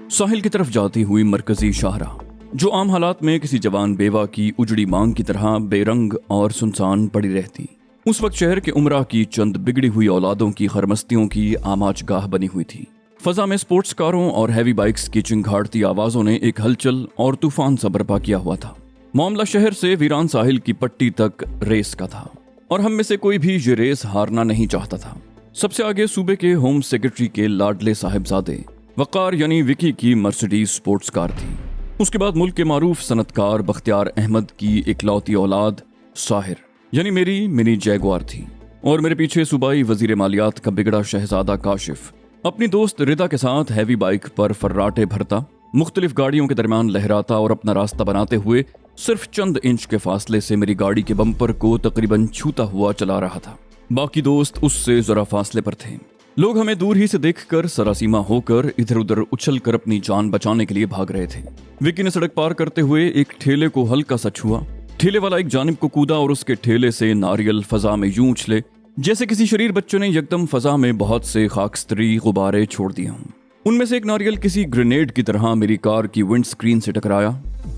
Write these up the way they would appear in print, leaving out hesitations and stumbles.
साहिल की तरफ जाती हुई मरकजी शाहरा, जो आम हालात में किसी जवान बेवा की उजड़ी मांग की तरह बेरंग और सुनसान पड़ी रहती, उस वक्त शहर के उमरा की चंद बिगड़ी हुई औलादों की खरमस्तियों की आमाचगाह बनी हुई थी। फजा में स्पोर्ट्स कारों और हैवी बाइक्स की चिंगाड़ती आवाजों ने एक हलचल और तूफान सा बर्पा किया हुआ था। मामला शहर से वीरान साहिल की पट्टी तक रेस का था और हम में से कोई भी ये रेस हारना नहीं चाहता था। सबसे आगे सूबे के होम सेक्रेटरी के लाडले साहिबजादे वकार यानी विकी की मर्सिडीज स्पोर्ट्स कार थी। उसके बाद मुल्क के मारूफ सनतकार बख्तियार अहमद की इकलौती औलाद साहिर यानी मेरी मिनी जैगवार थी और मेरे पीछे सूबाई वजीर मालियात का बिगड़ा शहजादा काशिफ अपनी दोस्त रिदा के साथ हैवी बाइक पर फर्राटे भरता, मुख्तलिफ गाड़ियों के दरमियान लहराता और अपना रास्ता बनाते हुए सिर्फ चंद इंच के फासले से मेरी गाड़ी के बम्पर को तकरीबन छूता हुआ चला रहा था। बाकी दोस्त उससे जरा फासले पर थे। लोग हमें दूर ही से देखकर सरासीमा होकर इधर उधर उछल कर अपनी जान बचाने के लिए भाग रहे थे। विकी ने सड़क पार करते हुए एक ठेले को हल्का सा छुआ। ठेले वाला एक जानिब को कूदा और उसके ठेले से नारियल फजा में यूं उछले जैसे किसी शरीर बच्चों ने यकदम फजा में बहुत से खाकस्तरी गुब्बारे छोड़ दिए हों। उनमें से एक नारियल किसी ग्रेनेड की तरह मेरी कार की विंड स्क्रीन से टकराया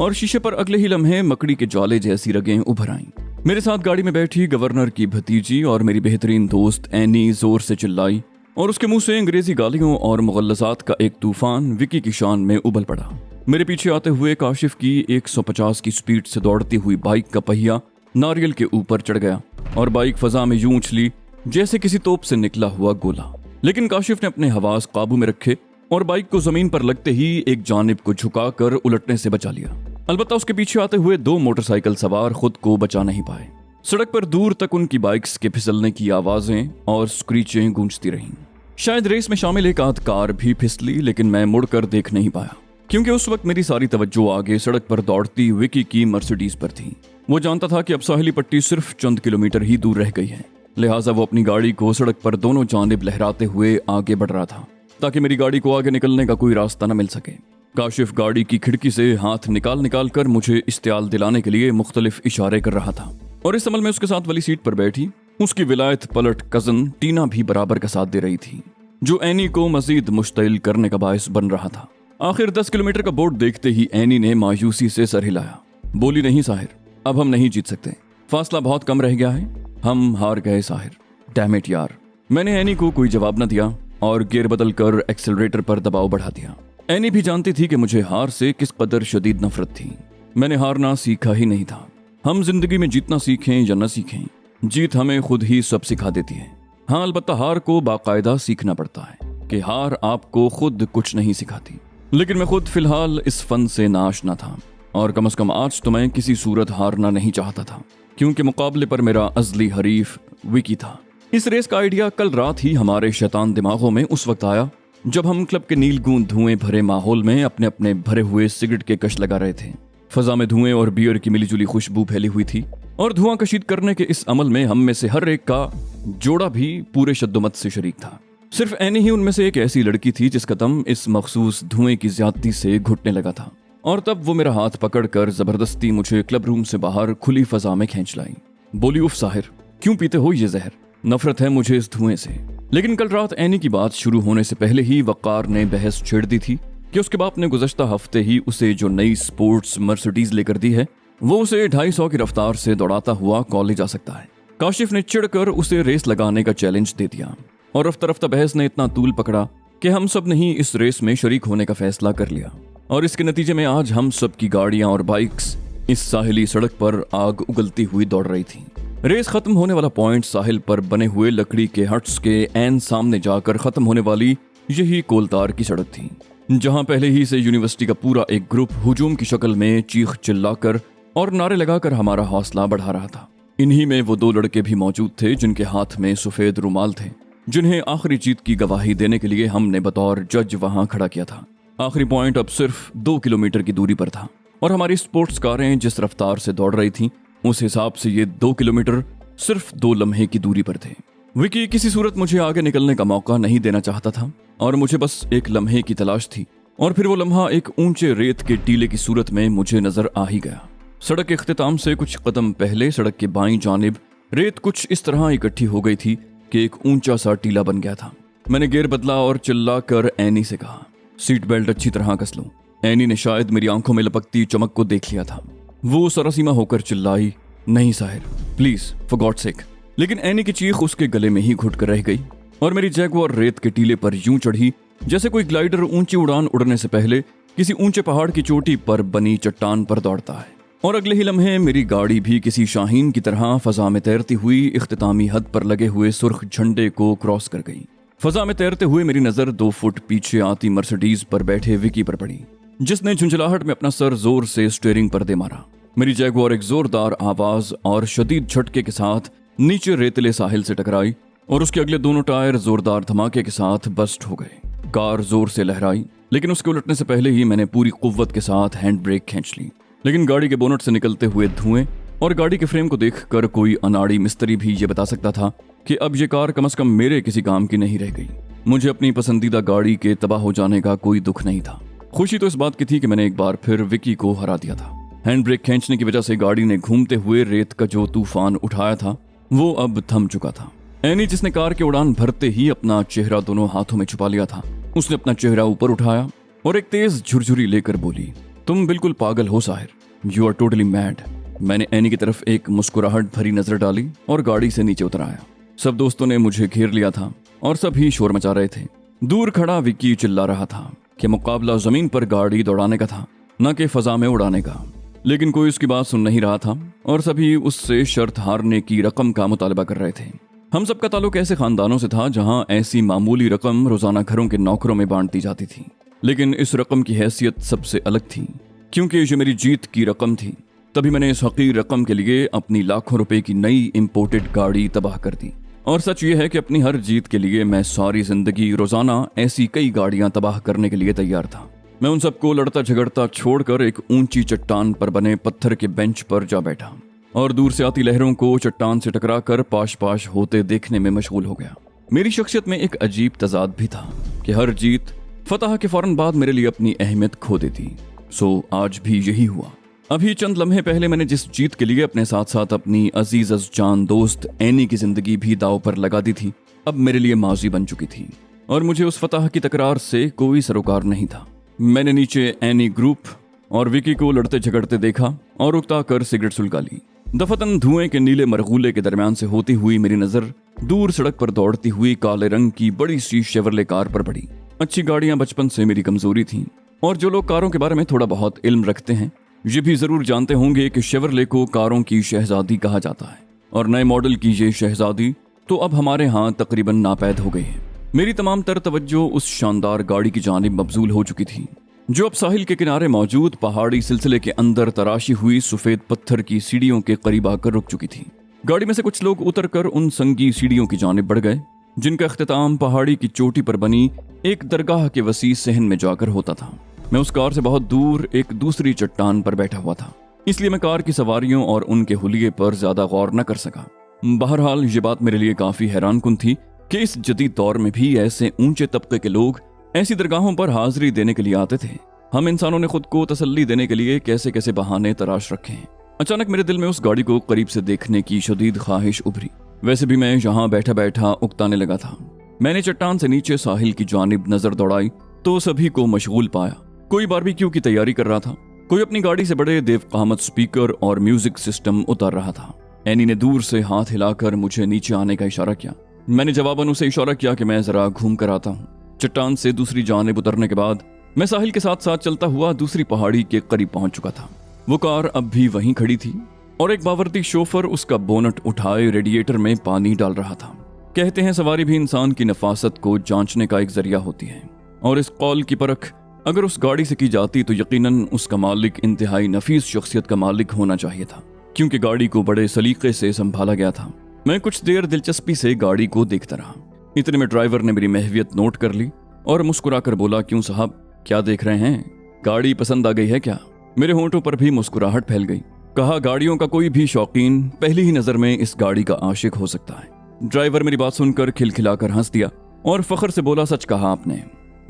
और शीशे पर अगले ही लम्हे मकड़ी के ज्वाले जैसी रगें उभर आईं। मेरे साथ गाड़ी में बैठी गवर्नर की भतीजी और मेरी बेहतरीन दोस्त एनी जोर से चिल्लाई और उसके मुंह से अंग्रेजी गालियों और मुगल्लजात का एक तूफान विकी की शान में उबल पड़ा। मेरे पीछे आते हुए काशिफ की 150 की स्पीड से दौड़ती हुई बाइक का पहिया नारियल के ऊपर चढ़ गया और बाइक फजा में यूं उछली जैसे किसी तोप से निकला हुआ गोला। लेकिन काशिफ ने अपने हवास काबू में रखे और बाइक को जमीन पर लगते ही एक जानिब को झुकाकर उलटने से बचा लिया। अलबत्ता उसके पीछे आते हुए 2 मोटरसाइकिल सवार खुद को बचा नहीं पाए। सड़क पर दूर तक उनकी बाइक्स के फिसलने की आवाजें और स्क्रीचें गूंजती रहीं। शायद रेस में शामिल एक आध कार भी फिसली, लेकिन मैं मुड़कर देख नहीं पाया क्योंकि उस वक्त मेरी सारी तवज्जो आगे सड़क पर दौड़ती विकी की मर्सिडीज पर थी। वो जानता था कि अब साहिली पट्टी सिर्फ चंद किलोमीटर ही दूर रह गई है, लिहाजा वो अपनी गाड़ी को सड़क पर दोनों जानिब लहराते हुए आगे बढ़ रहा था ताकि मेरी गाड़ी को आगे निकलने का कोई रास्ता न मिल सके। काशिफ गाड़ी की खिड़की से हाथ निकाल कर मुझे इस्तेआल दिलाने के लिए मुख्तलिफ इशारे कर रहा था और इस अमल में उसके साथ वाली सीट पर बैठी उसकी विलायत पलट कजन टीना भी बराबर का साथ दे रही थी, जो एनी को मजीद मुश्तिल करने का बायस बन रहा था। आखिर 10 किलोमीटर का बोर्ड देखते ही एनी ने मायूसी से सर हिलाया। बोली, नहीं साहिर, अब हम नहीं जीत सकते, फासला बहुत कम रह गया है, हम हार गए साहिर। डैम इट यार। मैंने एनी को कोई जवाब न दिया और गियर बदल कर एक्सेलरेटर पर दबाव बढ़ा दिया। एनी भी जानती थी कि मुझे हार से किस कदर शदीद नफरत थी। मैंने हारना सीखा ही नहीं था। हम जिंदगी में जीतना सीखें या न सीखें, जीत हमें खुद ही सब सिखा देती है। हाँ, अलबत्ता हार को बाकायदा सीखना पड़ता है कि हार आपको खुद कुछ नहीं सिखाती। लेकिन मैं खुद फिलहाल इस फन से नाआशना था और कम से कम आज तो मैं किसी सूरत हारना नहीं चाहता था क्योंकि मुकाबले पर मेरा अजली हरीफ विकी था। इस रेस का आइडिया कल रात ही हमारे शैतान दिमागों में उस वक्त आया जब हम क्लब के नीलगूंद धुएं भरे माहौल में अपने अपने भरे हुए सिगरेट के कश लगा रहे थे। फजा में धुएं और बियर की मिलीजुली खुशबू फैली हुई थी और धुआं कशीद करने के इस अमल में हम में से हर एक का जोड़ा भी पूरे शद्दोमत से शरीक था। सिर्फ एनी ही उनमें से एक ऐसी लड़की थी जिसका दम इस मखसूस धुएं की ज्यादती से घुटने लगा था और तब वो मेरा हाथ पकड़कर जबरदस्ती मुझे क्लब रूम से बाहर खुली फजा में खींच लाई। बोली, उफ साहिर, क्यों पीते हो ये जहर? नफरत है मुझे इस धुएं से। लेकिन कल रात एनी की बात शुरू होने से पहले ही वकार ने बहस छेड़ दी थी कि उसके बाप ने गुज़श्ता हफ्ते ही उसे जो नई स्पोर्ट्स मर्सिडीज लेकर दी है वो उसे 250 की रफ्तार से दौड़ाता हुआ कॉलेज जा सकता है। काशिफ ने चिढ़कर उसे रेस लगाने का चैलेंज दे दिया और रफ्ता रफ्ता बहस ने इतना तूल पकड़ा कि हम सब ने ही इस रेस में शरीक होने का फैसला कर लिया और इसके नतीजे में आज हम सब की गाड़ियां और बाइक्स इस साहिली सड़क पर आग उगलती हुई दौड़ रही थी। रेस खत्म होने वाला पॉइंट साहिल पर बने हुए लकड़ी के हट्स के ऐन सामने जाकर खत्म होने वाली यही कोलतार की सड़क थी, जहां पहले ही से यूनिवर्सिटी का पूरा एक ग्रुप हुजूम की शक्ल में चीख चिल्लाकर और नारे लगाकर हमारा हौसला बढ़ा रहा था। इन्हीं में वो 2 लड़के भी मौजूद थे जिनके हाथ में सफेद रुमाल थे, जिन्हें आखिरी जीत की गवाही देने के लिए हमने बतौर जज वहां खड़ा किया था। आखिरी पॉइंट अब सिर्फ 2 किलोमीटर की दूरी पर था और हमारी स्पोर्ट्स कारें जिस रफ्तार से दौड़ रही थीं उस हिसाब से ये 2 किलोमीटर सिर्फ 2 लम्हे की दूरी पर थे। विकी किसी सूरत मुझे आगे निकलने का मौका नहीं देना चाहता था और मुझे बस एक लम्हे की तलाश थी और फिर वो लम्हा एक ऊंचे रेत के टीले की सूरत में मुझे नजर आ ही गया। सड़क के इख्तिताम से कुछ कदम पहले सड़क के बाईं जानिब रेत कुछ इस तरह इकट्ठी हो गई थी कि एक ऊंचा सा टीला बन गया था। मैंने गियर बदला और चिल्ला कर एनी से कहा, सीट बेल्ट अच्छी तरह कस लो। एनी ने शायद मेरी आंखों में लपकती चमक को देख लिया था। वो सरसीमा होकर चिल्लाई, नहीं Sahir, please for God sake. लेकिन एनी की चीख उसके गले में ही घुट कर रह गई और मेरी जैगुआर रेत के टीले पर यूं चढ़ी जैसे कोई ग्लाइडर ऊंची उड़ान उड़ने से पहले किसी ऊंचे पहाड़ की चोटी पर बनी चट्टान पर दौड़ता है। और अगले ही लम्हे मेरी गाड़ी भी किसी शाहीन की तरह फजा में तैरती हुई इख्तितामी हद पर लगे हुए सुर्ख झंडे को क्रॉस कर गई। फजा में तैरते हुए मेरी नजर 2 फुट पीछे आती मर्सिडीज पर बैठे विकी पर पड़ी, जिसने झुंझलाहट में अपना सर जोर से स्टीयरिंग पर दे मारा। मेरी जैगुआर एक जोरदार आवाज और शदीद झटके के साथ नीचे रेतले साहिल से टकराई और उसके अगले दोनों टायर जोरदार धमाके के साथ बस्ट हो गए। कार जोर से लहराई, लेकिन उसके उलटने से पहले ही मैंने पूरी कुव्वत के साथ हैंड ब्रेक खींच ली। लेकिन गाड़ी के बोनट से निकलते हुए धुएं और गाड़ी के फ्रेम को देखकर कोई अनाड़ी मिस्त्री भी ये बता सकता था कि अब ये कार कम से कम मेरे किसी काम की नहीं रह गई। मुझे अपनी पसंदीदा गाड़ी के तबाह हो जाने का कोई दुख नहीं था। खुशी तो इस बात की थी कि मैंने एक बार फिर विकी को हरा दिया था। हैंड ब्रेक खींचने की वजह से गाड़ी ने घूमते हुए रेत का जो तूफान उठाया था वो अब थम चुका था। एनी, जिसने कार के उड़ान भरते ही अपना चेहरा दोनों हाथों में छुपा लिया था, उसने अपना चेहरा ऊपर उठाया और एक तेज झुरझुरी लेकर बोली, तुम बिल्कुल पागल हो Sahir, you are totally mad. मैंने एनी की तरफ एक मुस्कुराहट भरी नजर डाली और गाड़ी से नीचे उतर आया। सब दोस्तों ने मुझे घेर लिया था और सभी शोर मचा रहे थे। दूर खड़ा विक्की चिल्ला रहा था कि मुकाबला जमीन पर गाड़ी दौड़ाने का था, न कि फजा में उड़ाने का। लेकिन कोई उसकी बात सुन नहीं रहा था और सभी उससे शर्त हारने की रकम का मुतालबा कर रहे थे। हम सबका ताल्लुक ऐसे खानदानों से था जहां ऐसी मामूली रकम रोजाना घरों के नौकरों में बांटी जाती थी। लेकिन इस रकम की हैसियत सबसे अलग थी, क्योंकि ये मेरी जीत की रकम थी। तभी मैंने इस हकीर रकम के लिए अपनी लाखों रुपए की नई इंपोर्टेड गाड़ी तबाह कर दी। और सच ये है कि अपनी हर जीत के लिए मैं सारी जिंदगी रोजाना ऐसी कई गाड़ियां तबाह करने के लिए तैयार था। मैं उन सबको लड़ता झगड़ता छोड़कर एक ऊंची चट्टान पर बने पत्थर के बेंच पर जा बैठा और दूर से आती लहरों को चट्टान से टकराकर पाश पाश होते देखने में मशगूल हो गया। मेरी शख्सियत में एक अजीब तजाद भी था कि हर जीत फतह के फौरन बाद मेरे लिए अपनी अहमियत खो देती। सो आज भी यही हुआ। अभी चंद लम्हे पहले मैंने जिस जीत के लिए अपने साथ साथ अपनी अजीज जान दोस्त एनी की जिंदगी भी दांव पर लगा दी थी, अब मेरे लिए माजी बन चुकी थी और मुझे उस फतह की तकरार से कोई सरोकार नहीं था। मैंने नीचे एनी ग्रुप और विकी को लड़ते झगड़ते देखा और उकता कर सिगरेट सुलगा ली। दफतन धुएं के नीले मरगूले के दरमियान से होती हुई मेरी नजर दूर सड़क पर दौड़ती हुई काले रंग की बड़ी सी शेवरले कार पर पड़ी। अच्छी गाड़ियां बचपन से मेरी कमजोरी थी और जो लोग कारों के बारे में थोड़ा बहुत इल्म रखते हैं ये भी जरूर जानते होंगे कि शेवरले को कारों की शहजादी कहा जाता है और नए मॉडल की ये शहजादी तो अब हमारे यहाँ तकरीबन नापैद हो गई है। मेरी तमाम तर तवज्जो उस शानदार गाड़ी की जानिब मबजूल हो चुकी थी जो अब साहिल के किनारे मौजूद पहाड़ी सिलसिले के अंदर तराशी हुई सफेद पत्थर की सीढ़ियों के करीब आकर रुक चुकी थी। गाड़ी में से कुछ लोग उतरकर उन संगी सीढ़ियों की जानिब बढ़ गए जिनका इख्तिताम पहाड़ी की चोटी पर बनी एक दरगाह के वसी सहन में जाकर होता था। मैं उस कार से बहुत दूर एक दूसरी चट्टान पर बैठा हुआ था, इसलिए मैं कार की सवारियों और उनके हुलिये पर ज्यादा गौर न कर सका। बहरहाल ये बात मेरे लिए काफी हैरानकुन थी कि इस जदीद दौर में भी ऐसे ऊंचे तबके के लोग ऐसी दरगाहों पर हाजिरी देने के लिए आते थे। हम इंसानों ने खुद को तसल्ली देने के लिए कैसे कैसे बहाने तराश रखे हैं। अचानक मेरे दिल में उस गाड़ी को करीब से देखने की शदीद ख्वाहिश उभरी। वैसे भी मैं यहाँ बैठा बैठा उकताने लगा था। मैंने चट्टान से नीचे साहिल की जानिब नजर दौड़ाई तो सभी को मशगूल पाया। कोई बारबेक्यू की तैयारी कर रहा था, कोई अपनी गाड़ी से बड़े देवकामत स्पीकर और म्यूजिक सिस्टम उतार रहा था। एनी ने दूर से हाथ हिलाकर मुझे नीचे आने का इशारा किया। मैंने जवाबन उसे इशारा किया कि मैं जरा घूम कर आता हूँ। चट्टान से दूसरी जानिब उतरने के बाद मैं साहिल के साथ साथ चलता हुआ दूसरी पहाड़ी के करीब पहुंच चुका था। वो कार अब भी वहीं खड़ी थी और एक बावर्दी शोफर उसका बोनट उठाए रेडिएटर में पानी डाल रहा था। कहते हैं सवारी भी इंसान की नफासत को जांचने का एक जरिया होती है और इस कौल की परख अगर उस गाड़ी से की जाती तो यकीनन उसका मालिक इंतहाई नफीस शख्सियत का मालिक होना चाहिए था, क्योंकि गाड़ी को बड़े सलीके से संभाला गया था। मैं कुछ देर दिलचस्पी से गाड़ी को देखता रहा। इतने में ड्राइवर ने मेरी महवियत नोट कर ली और मुस्कुराकर बोला, क्यों साहब, क्या देख रहे हैं? गाड़ी पसंद आ गई है क्या? मेरे होंठों पर भी मुस्कुराहट फैल गई। कहा, गाड़ियों का कोई भी शौकीन पहली ही नजर में इस गाड़ी का आशिक हो सकता है। ड्राइवर मेरी बात सुनकर खिलखिलाकर हंस दिया और फख्र से बोला, सच कहा आपने।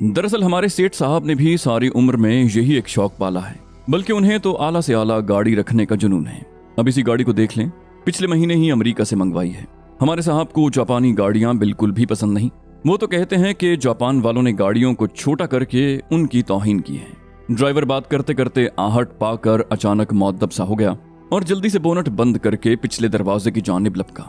दरअसल हमारे सेठ साहब ने भी सारी उम्र में यही एक शौक पाला है, बल्कि उन्हें तो आला से आला गाड़ी रखने का जुनून है। अब इसी गाड़ी को देख लें, पिछले महीने ही अमेरिका से मंगवाई है। हमारे साहब को जापानी गाड़ियां बिल्कुल भी पसंद नहीं, वो तो कहते हैं कि जापान वालों ने गाड़ियों को छोटा करके उनकी तौहीन की है। ड्राइवर बात करते करते आहट पाकर अचानक मुअद्दब सा हो गया और जल्दी से बोनट बंद करके पिछले दरवाजे की जानिब लपका।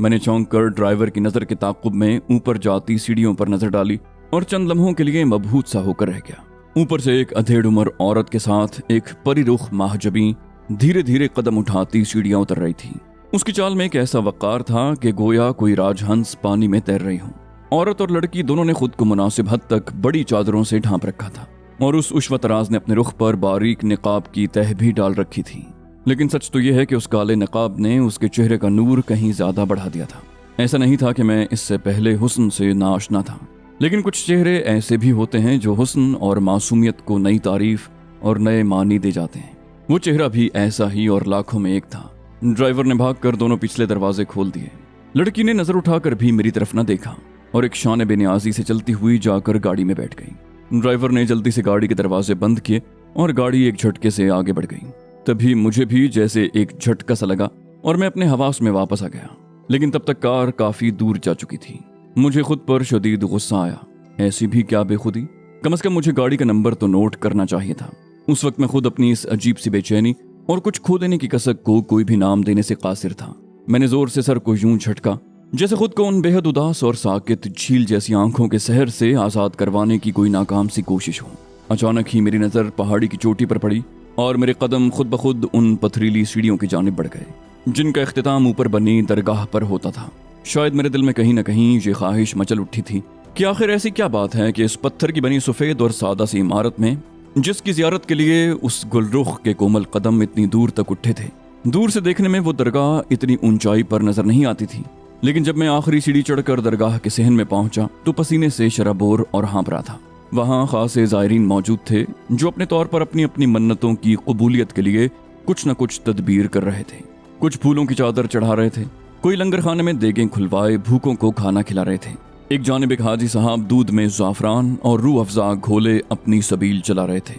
मैंने चौंक कर ड्राइवर की नजर के ताक़ुब में ऊपर जाती सीढ़ियों पर नजर डाली और चंद लम्हों के लिए मबहूत सा होकर रह गया। ऊपर से एक अधेड़ उम्र औरत के साथ एक परिरुख माहजबी धीरे धीरे कदम उठाती सीढ़ियां उतर रही थी। उसकी चाल में एक ऐसा वक़ार था कि गोया कोई राजहंस पानी में तैर रही हो। औरत और लड़की दोनों ने खुद को मुनासिब हद तक बड़ी चादरों से ढांप रखा था और उस उश्वतराज ने अपने रुख पर बारीक निकाब की तह भी डाल रखी थी। लेकिन सच तो यह है कि उस काले निकाब ने उसके चेहरे का नूर कहीं ज्यादा बढ़ा दिया था। ऐसा नहीं था कि मैं इससे पहले हुस्न से नाआशना था, लेकिन कुछ चेहरे ऐसे भी होते हैं जो हुस्न और मासूमियत को नई तारीफ और नए मानी दे जाते हैं। वो चेहरा भी ऐसा ही और लाखों में एक था। ड्राइवर ने भागकर दोनों पिछले दरवाजे खोल दिए। लड़की ने नजर उठाकर भी मेरी तरफ न देखा और एक शान बेनियाजी से चलती हुई जाकर गाड़ी में बैठ गई। ड्राइवर ने जल्दी से गाड़ी के दरवाजे बंद किए और गाड़ी एक झटके से आगे बढ़ गई। तभी मुझे भी जैसे एक झटका सा लगा और मैं अपने हवास में वापस आ गया। लेकिन तब तक कार काफी दूर जा चुकी थी। मुझे खुद पर शदीद गुस्सा आया। ऐसी भी क्या बेखुदी, कम से कम मुझे गाड़ी का नंबर तो नोट करना चाहिए था। उस वक्त मैं खुद अपनी इस अजीब सी बेचैनी और कुछ खो देने की कसक को कोई भी नाम देने से कासिर था। मैंने जोर से सर को यूं झटका जैसे खुद को उन बेहद उदास और साकित झील जैसी आंखों के सहर से आजाद करवाने की कोई नाकाम सी कोशिश हो। अचानक ही मेरी नजर पहाड़ी की चोटी पर पड़ी और मेरे कदम खुद ब खुद उन पथरीली सीढ़ियों की जानिब बढ़ गए जिनका इख्तिताम ऊपर बनी दरगाह पर होता था। शायद मेरे दिल में कहीं न कहीं ये ख्वाहिश मचल उठी थी कि आखिर ऐसी क्या बात है कि इस पत्थर की बनी सफेद और सादा सी इमारत में, जिसकी जियारत के लिए उस गुलरुख के कोमल कदम इतनी दूर तक उठे थे, दूर से देखने में वो दरगाह इतनी ऊंचाई पर नजर नहीं आती थी। लेकिन जब मैं आखिरी सीढ़ी चढ़कर दरगाह के सहन में पहुंचा तो पसीने से शराबोर और हाँप रहा था। वहां खासे ज़ायरीन मौजूद थे जो अपने तौर पर अपनी अपनी मन्नतों की कबूलियत के लिए कुछ न कुछ तदबीर कर रहे थे। कुछ फूलों की चादर चढ़ा रहे थे, कोई लंगर खाने में देगें खुलवाए भूखों को खाना खिला रहे थे। एक जानिब एक हाजी साहब दूध में ज़ाफ़रान और रूह अफ़ज़ा घोले अपनी सबील चला रहे थे।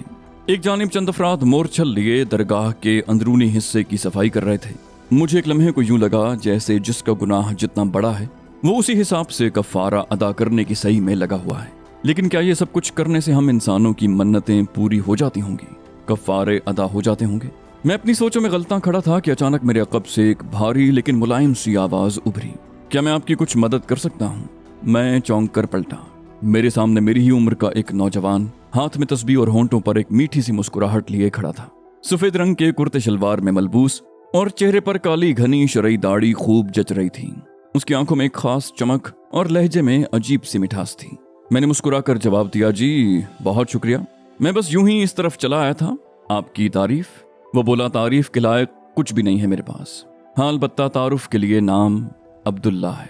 एक जानिब चंद अफराद मोरछल लिए दरगाह के अंदरूनी हिस्से की सफाई कर रहे थे। मुझे एक लम्हे को यूं लगा जैसे जिसका गुनाह जितना बड़ा है वो उसी हिसाब से कफ़ारा अदा करने की सही में लगा हुआ है। लेकिन क्या ये सब कुछ करने से हम इंसानों की मन्नतें पूरी हो जाती होंगी, कफ़ारे अदा हो जाते होंगे? मैं अपनी सोचों में गलता खड़ा था कि अचानक मेरे अक़ब से एक भारी लेकिन मुलायम सी आवाज़ उभरी। क्या मैं आपकी कुछ मदद कर सकता हूँ? मैं चौंक कर पलटा। मेरे सामने मेरी ही उम्र का एक नौजवान हाथ में तस्बीह और होंठों पर एक मीठी सी मुस्कुराहट लिए खड़ा था। सफेद रंग के कुर्ते शलवार में मलबूस और चेहरे पर काली घनी शरई दाढ़ी खूब जच रही थी। उसकी आंखों में एक खास चमक और लहजे में अजीब सी मिठास थी। मैंने मुस्कुराकर जवाब दिया, जी बहुत शुक्रिया, मैं बस यूं ही इस तरफ चला आया था। आपकी तारीफ? वो बोला, तारीफ के लायक कुछ भी नहीं है मेरे पास। हाँ, अलबत्ता तारुफ के लिए नाम अब्दुल्ला है।